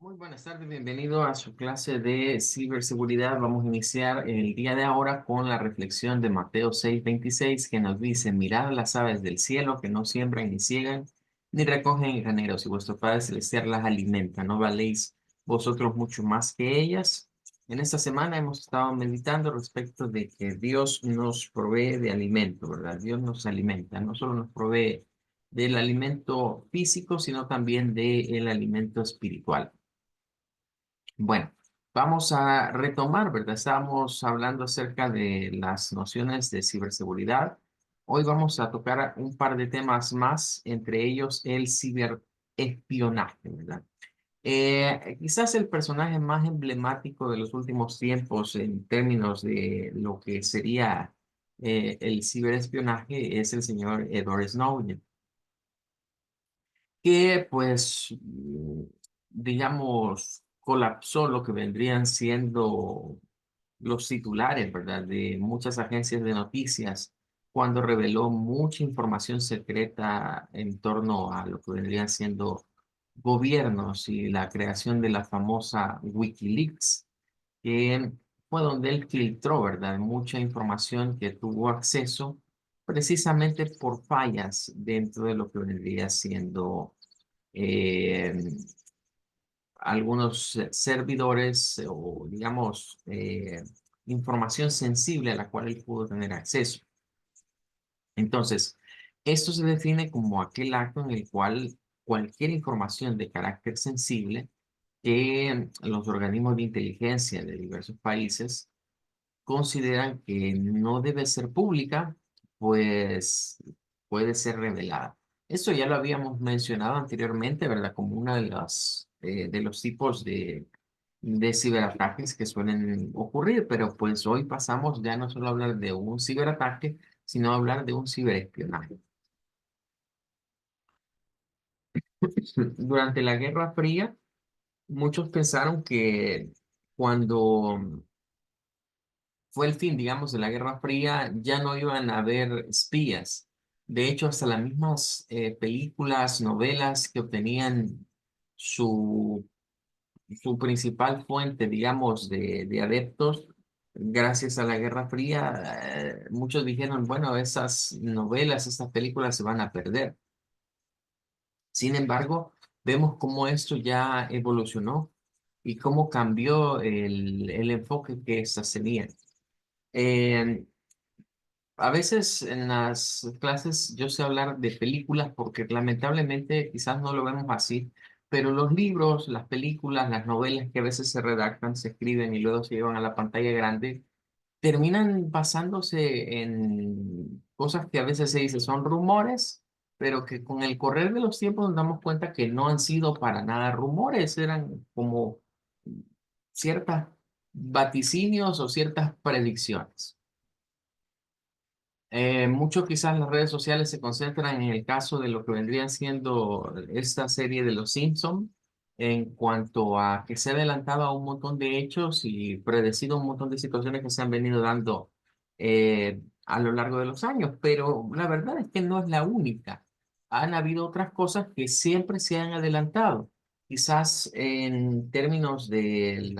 Muy buenas tardes, bienvenido a su clase de ciberseguridad. Vamos a iniciar el día de ahora con la reflexión de Mateo 6:26 que nos dice, mirad las aves del cielo que no siembran ni ciegan ni recogen en graneros y vuestro Padre Celestial las alimenta. ¿No valéis vosotros mucho más que ellas? En esta semana hemos estado meditando respecto de que Dios nos provee de alimento, ¿verdad? Dios nos alimenta, no solo nos provee del alimento físico, sino también del alimento espiritual. Bueno, vamos a retomar, ¿verdad? Estábamos hablando acerca de las nociones de ciberseguridad. Hoy vamos a tocar un par de temas más, entre ellos el ciberespionaje, ¿verdad? Quizás el personaje más emblemático de los últimos tiempos en términos de lo que sería el ciberespionaje es el señor Edward Snowden, que pues, digamos, colapsó lo que vendrían siendo los titulares, ¿verdad? De muchas agencias de noticias cuando reveló mucha información secreta en torno a lo que vendrían siendo gobiernos y la creación de la famosa Wikileaks, que fue donde él filtró, ¿verdad? Mucha información que tuvo acceso precisamente por fallas dentro de lo que vendría siendo eh, algunos servidores o, digamos, información sensible a la cual él pudo tener acceso. Entonces, esto se define como aquel acto en el cual cualquier información de carácter sensible que los organismos de inteligencia de diversos países consideran que no debe ser pública, pues puede ser revelada. Eso ya lo habíamos mencionado anteriormente, ¿verdad? Como una de los tipos de ciberataques que suelen ocurrir, pero pues hoy pasamos ya no solo a hablar de un ciberataque, sino a hablar de un ciberespionaje. Durante la Guerra Fría, muchos pensaron que cuando fue el fin, digamos, de la Guerra Fría, ya no iban a haber espías. De hecho, hasta las mismas películas, novelas que obtenían su, su principal fuente, digamos, de adeptos, gracias a la Guerra Fría, muchos dijeron, bueno, esas novelas, estas películas se van a perder. Sin embargo, vemos cómo esto ya evolucionó y cómo cambió el enfoque que éstas tenían. Eh, A veces en las clases yo sé hablar de películas porque lamentablemente quizás no lo vemos así, pero los libros, las películas, las novelas que a veces se redactan, se escriben y luego se llevan a la pantalla grande, terminan basándose en cosas que a veces se dice son rumores, pero que con el correr de los tiempos nos damos cuenta que no han sido para nada rumores, eran como ciertas vaticinios o ciertas predicciones. Mucho quizás las redes sociales se concentran en el caso de lo que vendrían siendo esta serie de Los Simpson en cuanto a que se ha adelantado a un montón de hechos y predecido un montón de situaciones que se han venido dando a lo largo de los años, pero la verdad es que no es la única. Han habido otras cosas que siempre se han adelantado, quizás en términos de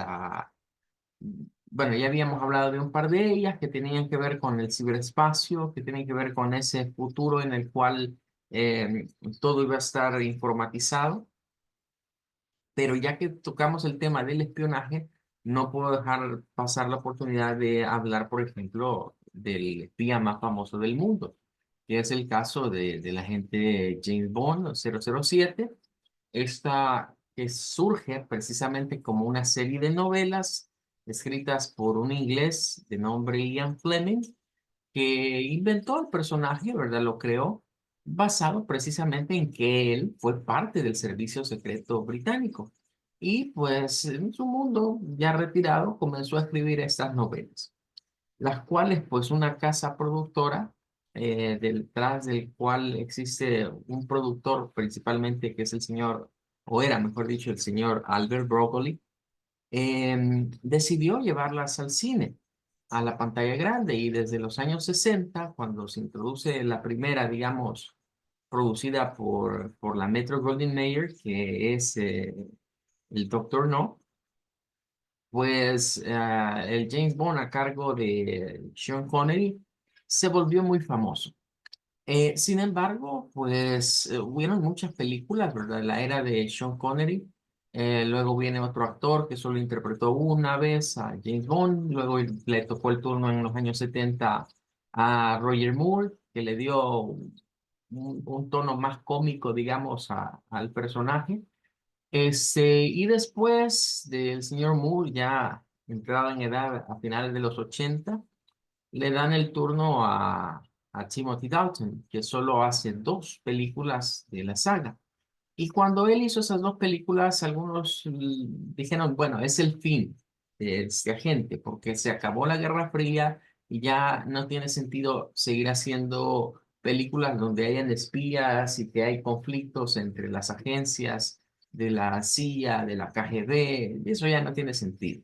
bueno, ya habíamos hablado de un par de ellas que tenían que ver con el ciberespacio, que tenían que ver con ese futuro en el cual eh, todo iba a estar informatizado, pero ya que tocamos el tema del espionaje, no puedo dejar pasar la oportunidad de hablar, por ejemplo, del espía más famoso del mundo, que es el caso del agente James Bond 007. Esta que surge precisamente como una serie de novelas escritas por un inglés de nombre Ian Fleming, que inventó el personaje, ¿verdad? Lo creó basado precisamente en que él fue parte del servicio secreto británico. Y pues en su mundo ya retirado comenzó a escribir estas novelas, las cuales pues una casa productora detrás del cual existe un productor principalmente que es el señor, o era mejor dicho, el señor Albert Broccoli, decidió llevarlas al cine, a la pantalla grande y desde los años 60 cuando se introduce la primera, digamos, producida por la Metro Goldwyn Mayer, que es el Doctor No, pues el James Bond a cargo de Sean Connery se volvió muy famoso. Sin embargo, pues hubieron muchas películas, ¿verdad? La era de Sean Connery. Luego viene otro actor que solo interpretó una vez a James Bond. Luego le tocó el turno en los años 70 a Roger Moore, que le dio un tono más cómico, digamos, al personaje. Y después del señor Moore, ya entrado en edad a finales de los 80, le dan el turno a Timothy Dalton, que solo hace dos películas de la saga. Y cuando él hizo esas dos películas, algunos dijeron, bueno, es el fin de este agente, porque se acabó la Guerra Fría y ya no tiene sentido seguir haciendo películas donde hayan espías y que hay conflictos entre las agencias de la CIA, de la KGB, y eso ya no tiene sentido.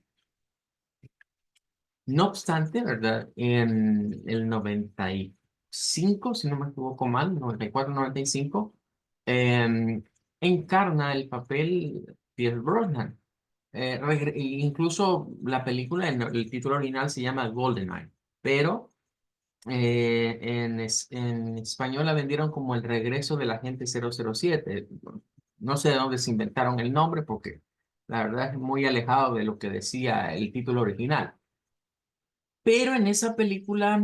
No obstante, ¿verdad? En el 95, si no me equivoco mal, 94, 95, encarna el papel Pierce Brosnan. Incluso la película, el título original se llama GoldenEye, pero en español la vendieron como El regreso del agente 007. No sé de dónde se inventaron el nombre porque la verdad es muy alejado de lo que decía el título original. Pero en esa película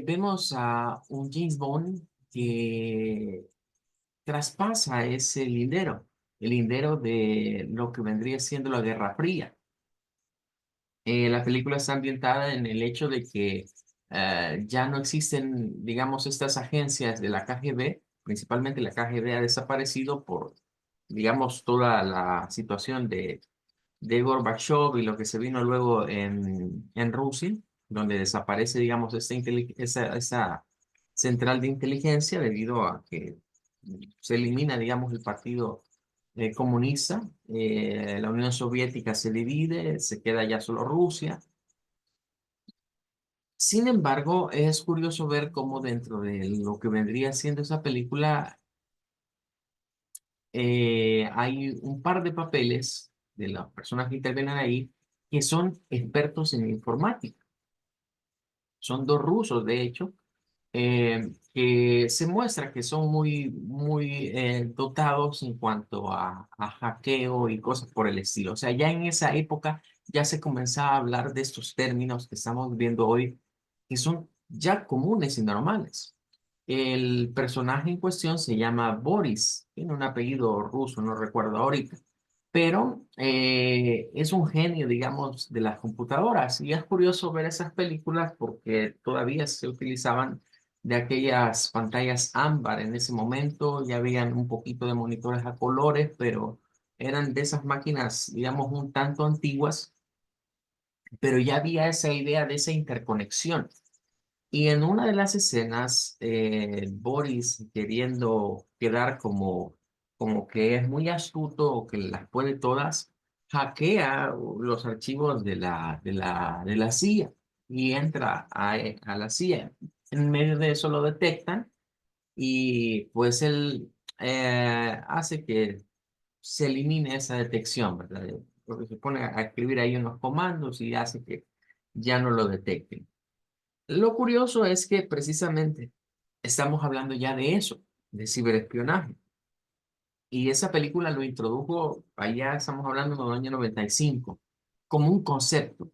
vemos a un James Bond que traspasa ese lindero, el lindero de lo que vendría siendo la Guerra Fría. La película está ambientada en el hecho de que ya no existen, digamos, estas agencias de la KGB, principalmente la KGB ha desaparecido por, digamos, toda la situación de Gorbachev y lo que se vino luego en Rusia, donde desaparece, digamos, esa central de inteligencia debido a que se elimina, digamos, el partido comunista, la Unión Soviética se divide, se queda ya solo Rusia. Sin embargo, es curioso ver cómo dentro de lo que vendría siendo esa película hay un par de papeles de las personas que intervienen ahí que son expertos en informática. Son dos rusos, de hecho, que se muestra que son muy dotados en cuanto a hackeo y cosas por el estilo. O sea, ya en esa época ya se comenzaba a hablar de estos términos que estamos viendo hoy, que son ya comunes y normales. El personaje en cuestión se llama Boris, tiene un apellido ruso, no recuerdo ahorita, pero es un genio, digamos, de las computadoras. Y es curioso ver esas películas porque todavía se utilizaban de aquellas pantallas ámbar en ese momento, ya habían un poquito de monitores a colores, pero eran de esas máquinas, digamos, un tanto antiguas, pero ya había esa idea de esa interconexión. Y en una de las escenas, Boris, queriendo quedar como que es muy astuto o que las puede todas, hackea los archivos de la CIA y entra a la CIA. En medio de eso lo detectan y pues él hace que se elimine esa detección, ¿verdad? Porque se pone a escribir ahí unos comandos y hace que ya no lo detecten. Lo curioso es que precisamente estamos hablando ya de eso, de ciberespionaje. Y esa película lo introdujo, allá estamos hablando del año 95 como un concepto,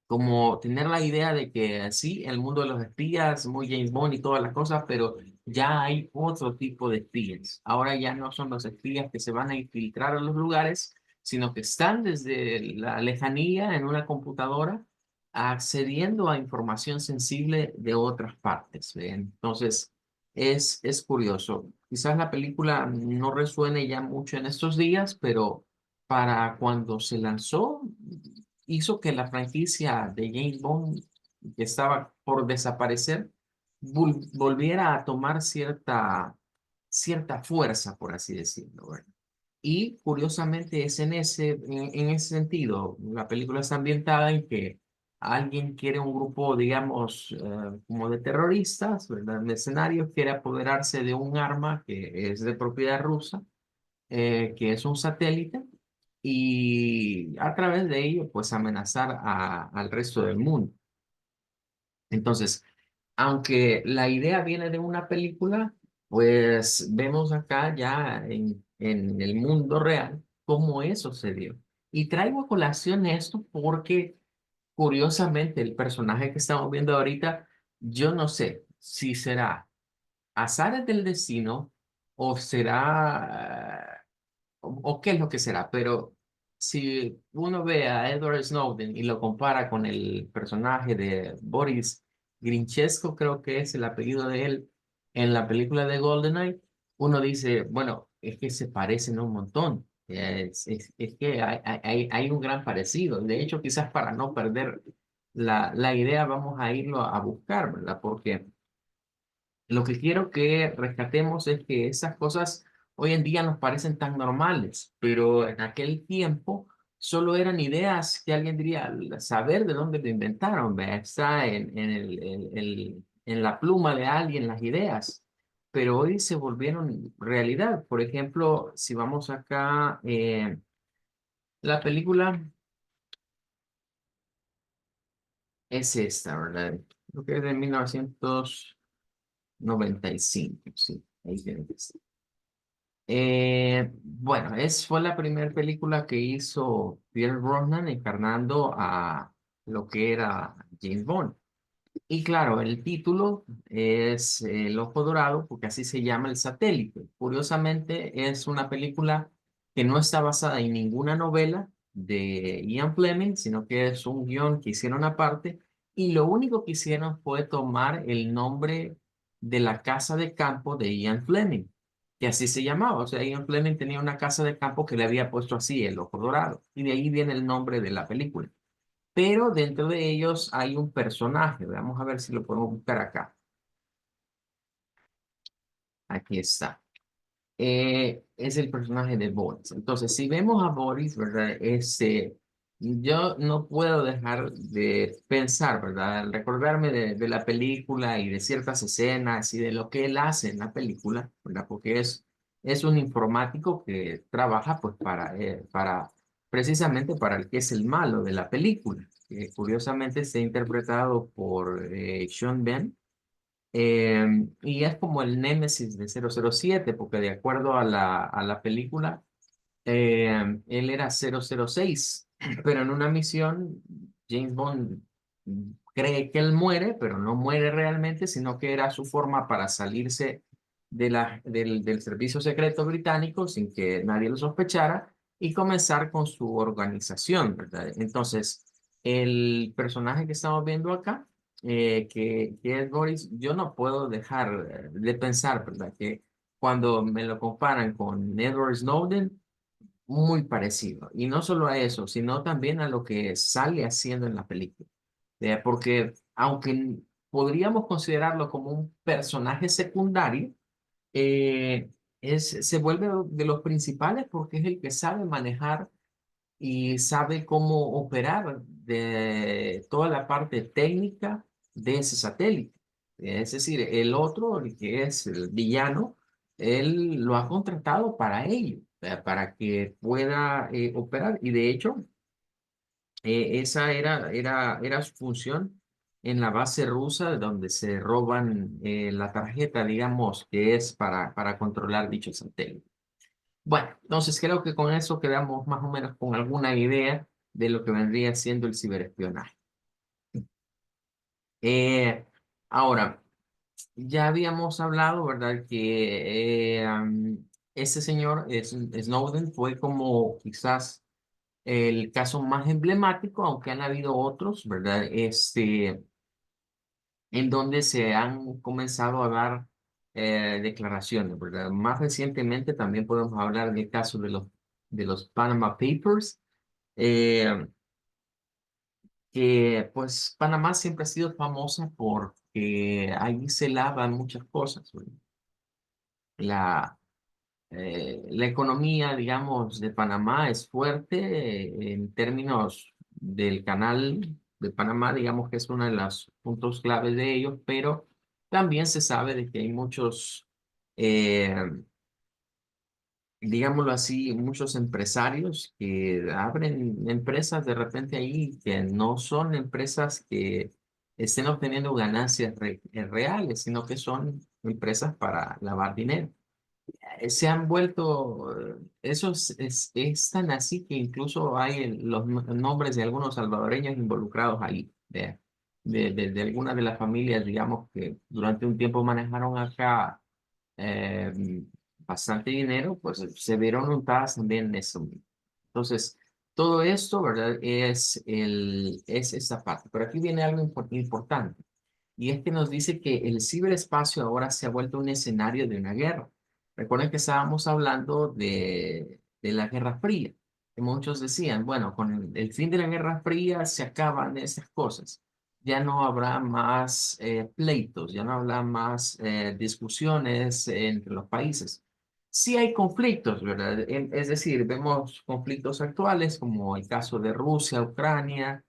como tener la idea de que sí, el mundo de los espías, muy James Bond y todas las cosas, pero ya hay otro tipo de espías. Ahora ya no son los espías que se van a infiltrar a los lugares, sino que están desde la lejanía en una computadora accediendo a información sensible de otras partes. ¿Ve? Entonces, es curioso. Quizás la película no resuene ya mucho en estos días, pero para cuando se lanzó hizo que la franquicia de James Bond, que estaba por desaparecer, volviera a tomar cierta fuerza, por así decirlo, ¿verdad? Y curiosamente es en ese sentido, la película está ambientada en que alguien quiere un grupo, digamos, como de terroristas, ¿verdad? Mercenarios, quiere apoderarse de un arma que es de propiedad rusa, que es un satélite y a través de ello, pues amenazar al resto del mundo. Entonces, aunque la idea viene de una película, pues vemos acá ya en el mundo real cómo eso se dio. Y traigo a colación esto porque, curiosamente, el personaje que estamos viendo ahorita, yo no sé si será azares del destino o será o qué es lo que será, pero si uno ve a Edward Snowden y lo compara con el personaje de Boris Grinchesco, creo que es el apellido de él, en la película de GoldenEye, uno dice, bueno, es que se parecen un montón. Es que hay un gran parecido. De hecho, quizás para no perder la idea, vamos a irlo a buscar, ¿verdad? Porque lo que quiero que rescatemos es que esas cosas hoy en día nos parecen tan normales, pero en aquel tiempo solo eran ideas que alguien diría, "Al saber de dónde lo inventaron, ¿ve? Está en la pluma de alguien las ideas, pero hoy se volvieron realidad. Por ejemplo, si vamos acá, la película es esta, ¿verdad? Creo que es de 1995, sí, ahí tiene que estar. Bueno, fue la primera película que hizo Pierce Brosnan encarnando a lo que era James Bond. Y claro, el título es El Ojo Dorado, porque así se llama el satélite. Curiosamente, es una película que no está basada en ninguna novela de Ian Fleming, sino que es un guión que hicieron aparte, y lo único que hicieron fue tomar el nombre de la casa de campo de Ian Fleming, que así se llamaba. O sea, Ian Fleming tenía una casa de campo que le había puesto así, El Ojo Dorado, y de ahí viene el nombre de la película, pero dentro de ellos hay un personaje. Vamos a ver si lo podemos buscar acá. Aquí está. Es el personaje de Boris. Entonces, si vemos a Boris, ¿verdad? Yo no puedo dejar de pensar, ¿verdad? Al recordarme de la película y de ciertas escenas y de lo que él hace en la película, ¿verdad? Porque es un informático que trabaja pues precisamente para el que es el malo de la película, que curiosamente está interpretado por Sean Penn, y es como el némesis de 007 porque de acuerdo a la película, él era 006, pero en una misión, James Bond cree que él muere, pero no muere realmente, sino que era su forma para salirse del servicio secreto británico sin que nadie lo sospechara y comenzar con su organización, ¿verdad? Entonces, el personaje que estamos viendo acá, que es Boris, yo no puedo dejar de pensar, ¿verdad? Que cuando me lo comparan con Edward Snowden, muy parecido. Y no solo a eso, sino también a lo que sale haciendo en la película. Porque aunque podríamos considerarlo como un personaje secundario, eh, se vuelve de los principales porque es el que sabe manejar y sabe cómo operar de toda la parte técnica de ese satélite. Es decir, el otro, el que es el villano, él lo ha contratado para ello, para que pueda operar. Y de hecho, esa era su función en la base rusa, donde se roban la tarjeta, digamos, que es para controlar dicho satélite. Bueno, entonces creo que con eso quedamos más o menos con alguna idea de lo que vendría siendo el ciberespionaje. Eh, Ahora, ya habíamos hablado, ¿verdad? Que ese señor Snowden fue como quizás el caso más emblemático, aunque han habido otros, ¿verdad? En donde se han comenzado a dar declaraciones, ¿verdad? Más recientemente también podemos hablar del caso de los Panama Papers, eh, que pues Panamá siempre ha sido famosa porque ahí se lavan muchas cosas, ¿verdad? La economía, digamos, de Panamá es fuerte en términos del canal de Panamá, digamos que es uno de los puntos claves de ellos, pero también se sabe de que hay muchos eh, digámoslo así, muchos empresarios que abren empresas de repente ahí que no son empresas que estén obteniendo ganancias reales, sino que son empresas para lavar dinero. Se han vuelto, eso es tan así que incluso hay los nombres de algunos salvadoreños involucrados ahí, de algunas de las familias, digamos, que durante un tiempo manejaron acá eh, bastante dinero, pues se vieron untadas también en eso. Entonces, todo esto, ¿verdad? Es esta parte. Pero aquí viene algo importante. Y es que nos dice que el ciberespacio ahora se ha vuelto un escenario de una guerra. Recuerden que estábamos hablando de la Guerra Fría, que muchos decían, bueno, con el fin de la Guerra Fría se acaban esas cosas. Ya no habrá más pleitos, ya no habrá más discusiones entre los países. Sí hay conflictos, ¿verdad? Es decir, vemos conflictos actuales como el caso de Rusia, Ucrania,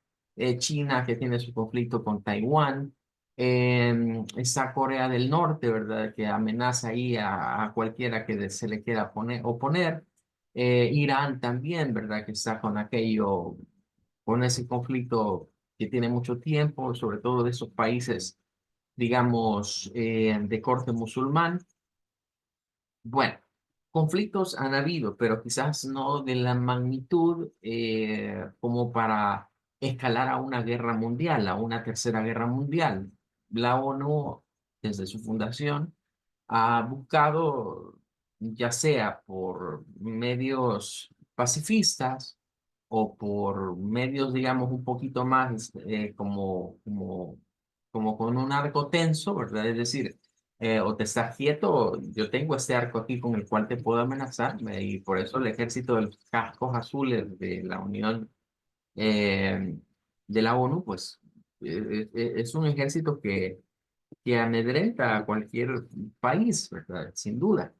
China que tiene su conflicto con Taiwán. Está Corea del Norte, ¿verdad? Que amenaza ahí a cualquiera que se le quiera oponer. Irán también, ¿verdad? Que está con aquello, con ese conflicto que tiene mucho tiempo, sobre todo de esos países, digamos, de corte musulmán. Bueno, conflictos han habido, pero quizás no de la magnitud como para escalar a una guerra mundial, a una tercera guerra mundial. La ONU, desde su fundación, ha buscado, ya sea por medios pacifistas o por medios, digamos, un poquito más como con un arco tenso, ¿verdad? Es decir, o te estás quieto, o yo tengo este arco aquí con el cual te puedo amenazar, y por eso el ejército de los cascos azules de la Unión eh, de la ONU, pues es un ejército que amedrenta a cualquier país, ¿verdad? Sin duda.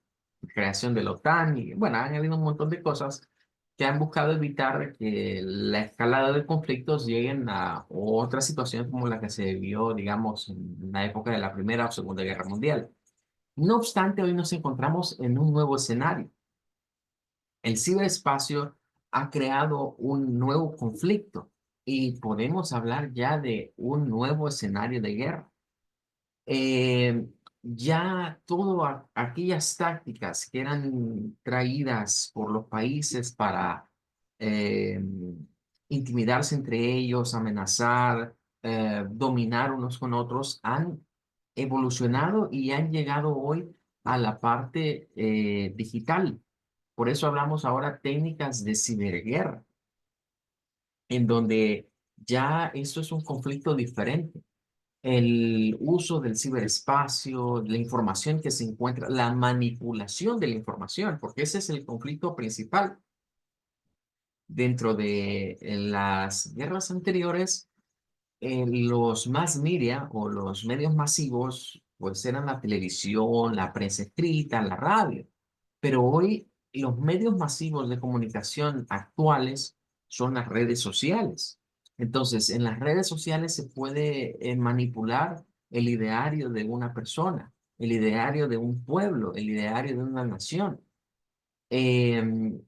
Creación de la OTAN y, bueno, han habido un montón de cosas que han buscado evitar que la escalada de conflictos lleguen a otra situación como la que se vio, digamos, en la época de la Primera o Segunda Guerra Mundial. No obstante, hoy nos encontramos en un nuevo escenario. El ciberespacio ha creado un nuevo conflicto y podemos hablar ya de un nuevo escenario de guerra. eh, ya todas aquellas tácticas que eran traídas por los países para eh, intimidarse entre ellos, amenazar, dominar unos con otros, han evolucionado y han llegado hoy a la parte digital. Por eso hablamos ahora técnicas de ciberguerra, en donde ya esto es un conflicto diferente, el uso del ciberespacio, la información que se encuentra, la manipulación de la información, porque ese es el conflicto principal. Dentro de las guerras anteriores, los mass media o los medios masivos, pues eran la televisión, la prensa escrita, la radio. Pero hoy los medios masivos de comunicación actuales son las redes sociales. Entonces, en las redes sociales se puede manipular el ideario de una persona, el ideario de un pueblo, el ideario de una nación. Em,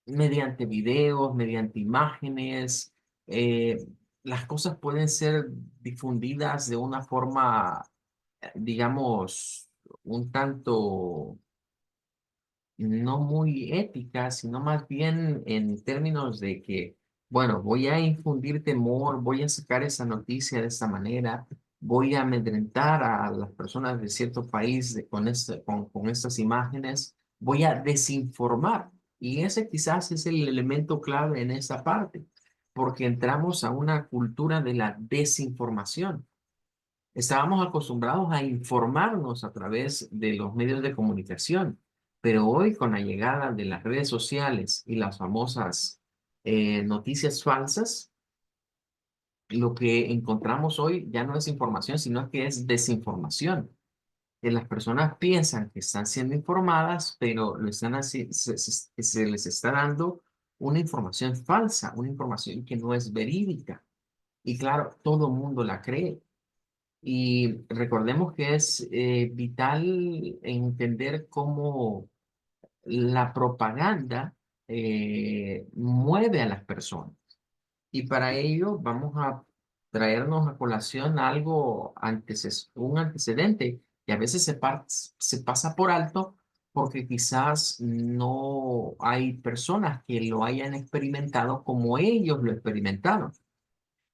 Mediante videos, mediante imágenes, eh, las cosas pueden ser difundidas de una forma, digamos, un tanto no muy ética, sino más bien en términos de que, bueno, voy a infundir temor, voy a sacar esa noticia de esta manera, voy a amedrentar a las personas de cierto país con estas imágenes, voy a desinformar. Y ese quizás es el elemento clave en esa parte, porque entramos a una cultura de la desinformación. Estábamos acostumbrados a informarnos a través de los medios de comunicación, pero hoy con la llegada de las redes sociales y las famosas noticias falsas, lo que encontramos hoy ya no es información, sino que es desinformación. Que las personas piensan que están siendo informadas, pero lo están se les está dando una información falsa, una información que no es verídica. Y claro, todo el mundo la cree. Y recordemos que es vital entender cómo la propaganda mueve a las personas. Y para ello vamos a traernos a colación algo un antecedente que a veces se pasa por alto porque quizás no hay personas que lo hayan experimentado como ellos lo experimentaron.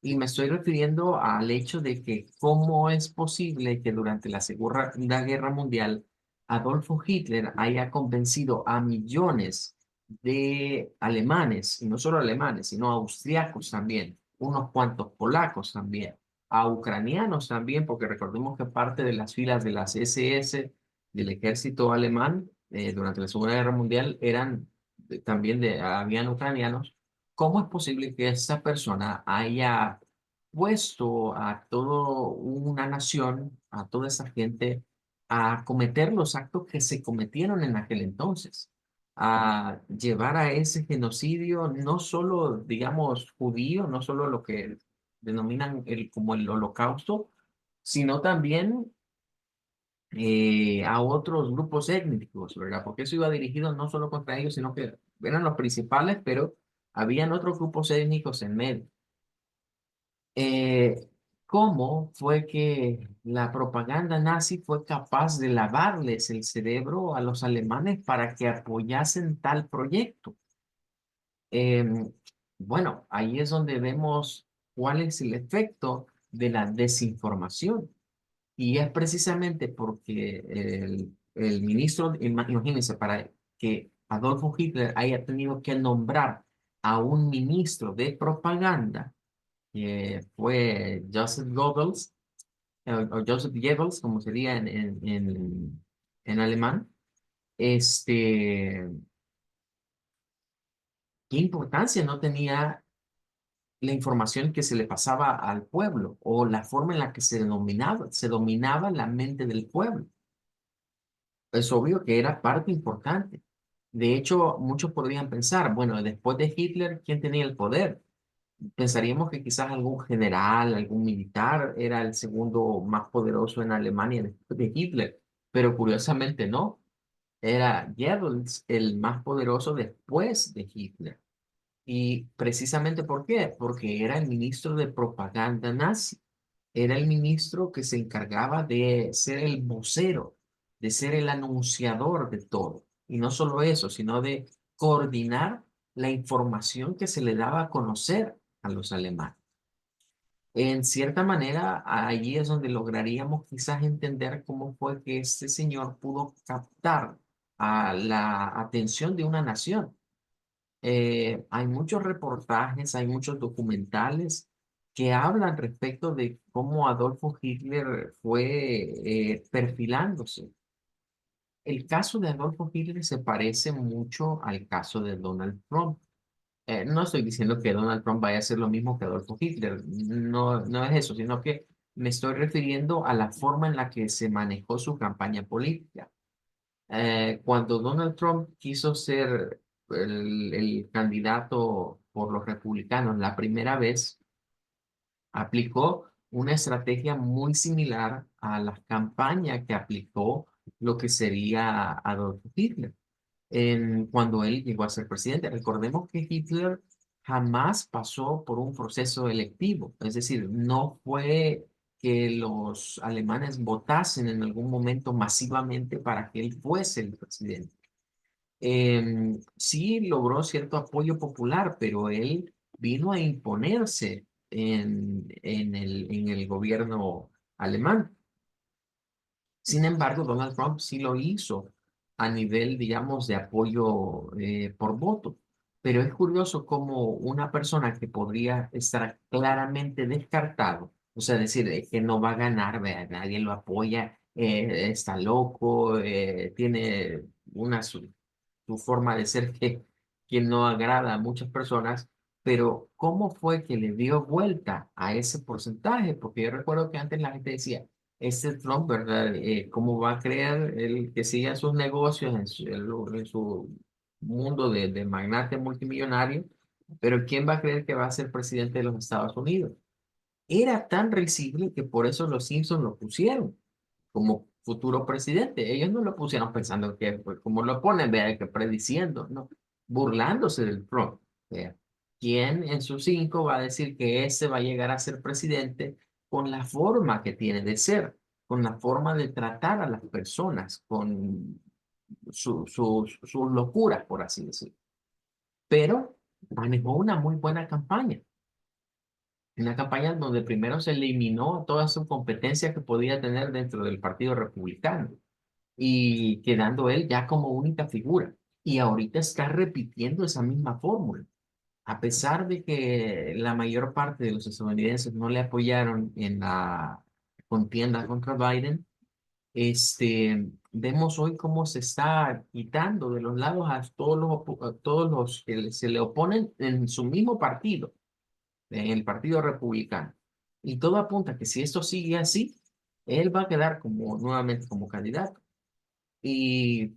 Y me estoy refiriendo al hecho de que cómo es posible que durante la Segunda Guerra Mundial Adolfo Hitler haya convencido a millones de alemanes, y no solo alemanes, sino austriacos también, unos cuantos polacos también, a ucranianos también, porque recordemos que parte de las filas de las SS del ejército alemán durante la Segunda Guerra Mundial eran habían ucranianos. ¿Cómo es posible que esa persona haya puesto a toda una nación, a toda esa gente, a cometer los actos que se cometieron en aquel entonces? A llevar a ese genocidio, no solo, digamos, judío, no solo lo que denominan como el holocausto, sino también a otros grupos étnicos, ¿verdad? Porque eso iba dirigido no solo contra ellos, sino que eran los principales, pero habían otros grupos étnicos en medio. Eh, ¿Cómo fue que la propaganda nazi fue capaz de lavarles el cerebro a los alemanes para que apoyasen tal proyecto? Em, bueno, ahí es donde vemos cuál es el efecto de la desinformación. Y es precisamente porque el ministro, imagínense, para que Adolfo Hitler haya tenido que nombrar a un ministro de propaganda, que fue Joseph Goebbels, o Joseph Goebbels, como sería en alemán, este, ¿qué importancia no tenía la información que se le pasaba al pueblo o la forma en la que se dominaba la mente del pueblo? Es obvio que era parte importante. De hecho, muchos podrían pensar, bueno, después de Hitler, ¿quién tenía el poder? Pensaríamos que quizás algún general, algún militar era el segundo más poderoso en Alemania después de Hitler, pero curiosamente no. Era Goebbels el más poderoso después de Hitler. ¿Y precisamente por qué? Porque era el ministro de propaganda nazi. Era el ministro que se encargaba de ser el vocero, de ser el anunciador de todo. Y no solo eso, sino de coordinar la información que se le daba a conocer a los alemanes. En cierta manera, allí es donde lograríamos quizás entender cómo fue que este señor pudo captar a la atención de una nación. Hay muchos reportajes, hay muchos documentales que hablan respecto de cómo Adolfo Hitler fue perfilándose. El caso de Adolfo Hitler se parece mucho al caso de Donald Trump. No estoy diciendo que Donald Trump vaya a hacer lo mismo que Adolfo Hitler, no, no es eso, sino que me estoy refiriendo a la forma en la que se manejó su campaña política. Cuando Donald Trump quiso ser el candidato por los republicanos la primera vez, aplicó una estrategia muy similar a la campaña que aplicó lo que sería Adolf Hitler cuando él llegó a ser presidente. Recordemos que Hitler jamás pasó por un proceso electivo, es decir, no fue que los alemanes votasen en algún momento masivamente para que él fuese el presidente. Sí logró cierto apoyo popular, pero él vino a imponerse en el gobierno alemán. Sin embargo, Donald Trump sí lo hizo a nivel, digamos, de apoyo por voto. Pero es curioso cómo una persona que podría estar claramente descartado, o sea, decir que no va a ganar, vea, nadie lo apoya, está loco, tiene su forma de ser que no agrada a muchas personas, pero ¿cómo fue que le dio vuelta a ese porcentaje? Porque yo recuerdo que antes la gente decía, este Trump, ¿verdad? ¿Cómo va a creer el que siga sus negocios en su mundo de magnate multimillonario? Pero ¿quién va a creer que va a ser presidente de los Estados Unidos? Era tan risible que por eso los Simpsons lo pusieron como futuro presidente. Ellos no lo pusieron pensando que, pues, como lo ponen, vea, que prediciendo, no, burlándose del Trump. Vea. ¿Quién en sus cinco va a decir que ese va a llegar a ser presidente con la forma que tiene de ser, con la forma de tratar a las personas, con sus locuras, por así decirlo? Pero manejó una muy buena campaña. Una campaña donde primero se eliminó toda su competencia que podía tener dentro del Partido Republicano y quedando él ya como única figura. Y ahorita está repitiendo esa misma fórmula. A pesar de que la mayor parte de los estadounidenses no le apoyaron en la contienda contra Biden, vemos hoy cómo se está quitando de los lados a a todos los que se le oponen en su mismo partido, en el Partido Republicano. Y todo apunta que si esto sigue así, él va a quedar como nuevamente como candidato. Y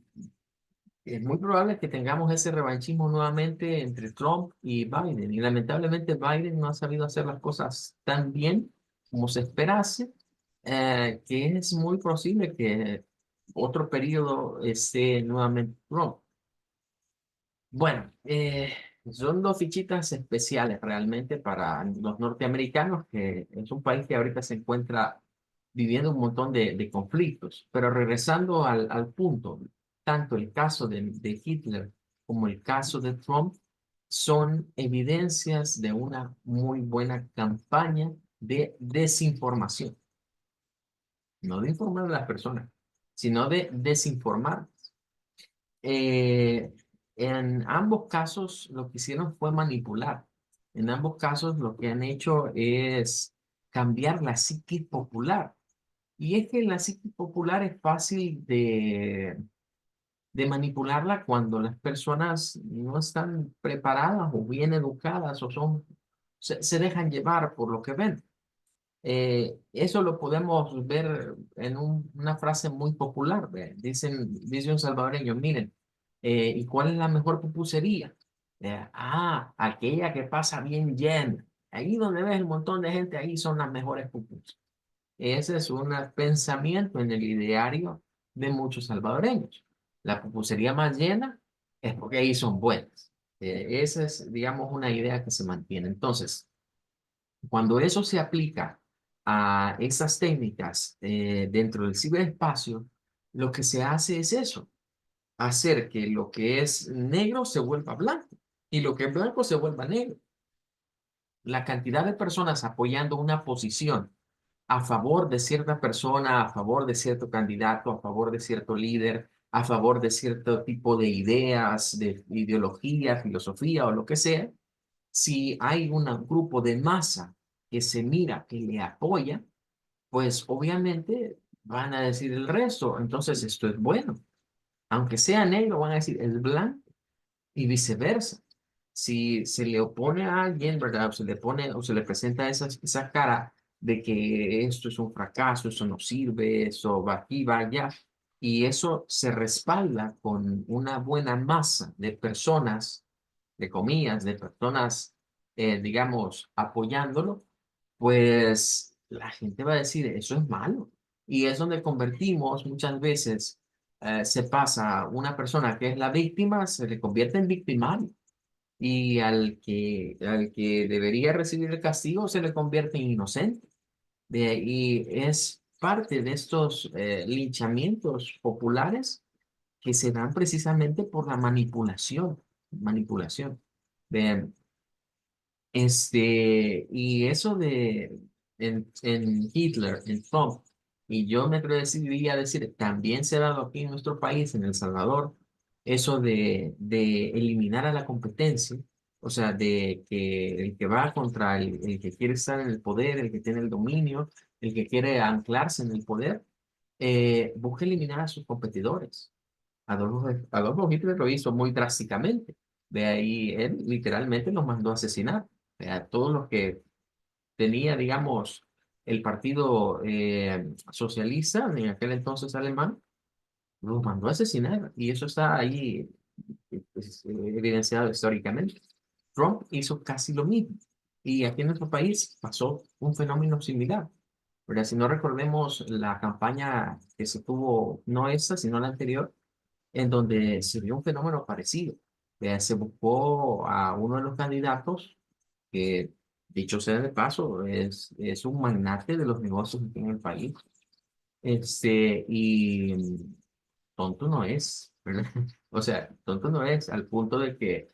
es muy probable que tengamos ese revanchismo nuevamente entre Trump y Biden. Y lamentablemente Biden no ha sabido hacer las cosas tan bien como se esperase, que es muy posible que otro periodo esté nuevamente Trump. Bueno, son dos fichitas especiales realmente para los norteamericanos, que es un país que ahorita se encuentra viviendo un montón de conflictos. Pero regresando al punto, tanto el caso de Hitler como el caso de Trump son evidencias de una muy buena campaña de desinformación, no de informar a las personas, sino de desinformar. Eh, en ambos casos lo que hicieron fue manipular. En ambos casos lo que han hecho es cambiar la psiquis popular. Y es que la psiquis popular es fácil de manipularla cuando las personas no están preparadas o bien educadas o se dejan llevar por lo que ven. Eso lo podemos ver en una frase muy popular. ¿Ve? Dice un salvadoreño, miren, ¿y cuál es la mejor pupusería? Aquella que pasa bien llena. Ahí donde ves el montón de gente, ahí son las mejores pupusas. Ese es un pensamiento en el ideario de muchos salvadoreños. La pupusería más llena es porque ahí son buenas. Esa es, digamos, una idea que se mantiene. Entonces, cuando eso se aplica a esas técnicas dentro del ciberespacio, lo que se hace es eso, hacer que lo que es negro se vuelva blanco y lo que es blanco se vuelva negro. La cantidad de personas apoyando una posición a favor de cierta persona, a favor de cierto candidato, a favor de cierto líder, a favor de cierto tipo de ideas, de ideología, filosofía o lo que sea, si hay un grupo de masa que se mira, que le apoya, pues obviamente van a decir el resto, entonces esto es bueno. Aunque sea negro, van a decir es blanco y viceversa. Si se le opone a alguien, ¿verdad? O se le pone o se le presenta esa cara de que esto es un fracaso, eso no sirve, eso va aquí, va allá, y eso se respalda con una buena masa de personas, de comillas, de personas, digamos, apoyándolo, pues la gente va a decir, eso es malo. Y es donde convertimos muchas veces, se pasa una persona que es la víctima, se le convierte en victimario. Y al que debería recibir el castigo se le convierte en inocente. Y es parte de estos linchamientos populares que se dan precisamente por la manipulación. Manipulación. De, y eso en Hitler, en Trump, y yo me atrevería a decir, también se ha dado aquí en nuestro país, en El Salvador, eso de eliminar a la competencia, o sea, de que el que va contra el que quiere estar en el poder, el que tiene el dominio, el que quiere anclarse en el poder, busca eliminar a sus competidores. Adolfo Hitler lo hizo muy drásticamente. De ahí él literalmente los mandó a asesinar. A todos los que tenía, digamos, el partido socialista, en aquel entonces alemán, los mandó a asesinar. Y eso está ahí pues, evidenciado históricamente. Trump hizo casi lo mismo. Y aquí en nuestro país pasó un fenómeno similar. ¿verdad? Si no recordemos la campaña que se tuvo, no esta, sino la anterior, en donde se vio un fenómeno parecido. Se buscó a uno de los candidatos que, dicho sea de paso, es un magnate de los negocios aquí en el país. Y tonto no es, ¿verdad? O sea, tonto no es al punto de que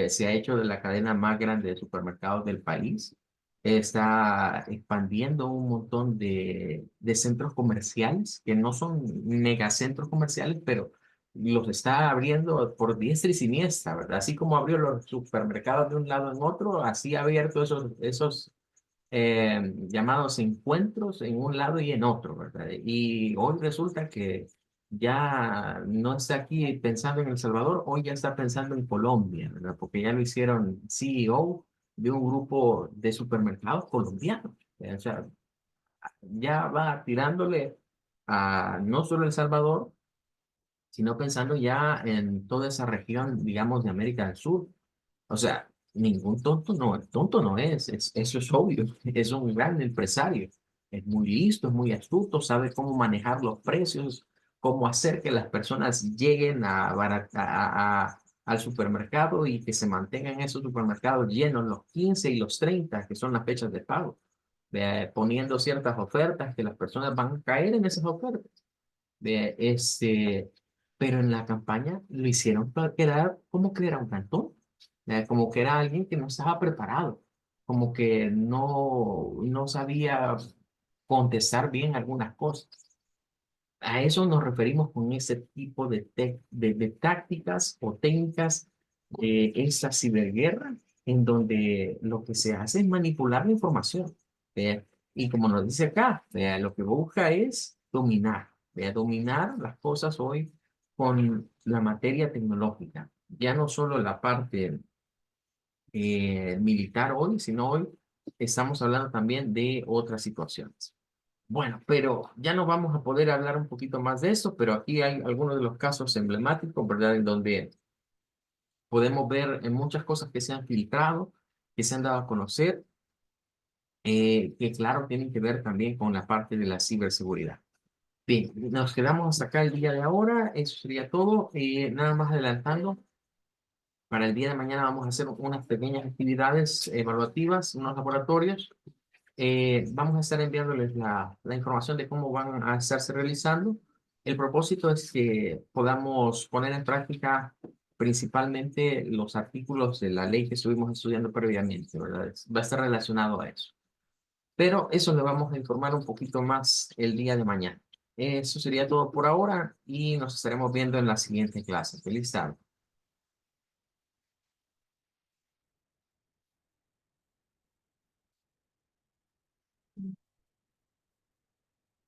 se ha hecho de la cadena más grande de supermercados del país. Está expandiendo un montón de centros comerciales que no son megacentros comerciales, pero los está abriendo por diestra y siniestra, ¿verdad? Así como abrió los supermercados de un lado en otro, así ha abierto esos llamados encuentros en un lado y en otro, ¿verdad? Y hoy resulta que ya no está aquí pensando en El Salvador, hoy ya está pensando en Colombia, ¿verdad? Porque ya lo hicieron CEO de un grupo de supermercados colombianos. O sea, ya va tirándole a no solo El Salvador, sino pensando ya en toda esa región, digamos, de América del Sur. O sea, ningún tonto no eso es obvio, es un gran empresario, es muy listo, es muy astuto, sabe cómo manejar los precios, cómo hacer que las personas lleguen al supermercado y que se mantengan esos supermercados llenos los 15 y los 30 que son las fechas de pago, poniendo ciertas ofertas que las personas van a caer en esas ofertas. De pero en la campaña lo hicieron para quedar como que era un cantón, como que era alguien que no estaba preparado, como que no sabía contestar bien algunas cosas. A eso nos referimos con ese tipo de tácticas o técnicas de esa ciberguerra, en donde lo que se hace es manipular la información. ¿Ve? Y como nos dice acá, ¿ve? Lo que busca es dominar, ¿ve? Dominar las cosas hoy con la materia tecnológica. Ya no solo la parte militar hoy, sino hoy estamos hablando también de otras situaciones. Bueno, pero ya no vamos a poder hablar un poquito más de eso, pero aquí hay algunos de los casos emblemáticos, ¿verdad? En donde podemos ver en muchas cosas que se han filtrado, que se han dado a conocer, que claro, tienen que ver también con la parte de la ciberseguridad. Bien, nos quedamos hasta acá el día de ahora, eso sería todo. Nada más adelantando, para el día de mañana vamos a hacer unas pequeñas actividades evaluativas, unos laboratorios. Vamos a estar enviándoles la información de cómo van a estarse realizando. El propósito es que podamos poner en práctica principalmente los artículos de la ley que estuvimos estudiando previamente, ¿verdad? Va a estar relacionado a eso. Pero eso le vamos a informar un poquito más el día de mañana. Eso sería todo por ahora y nos estaremos viendo en la siguiente clase. Feliz tarde.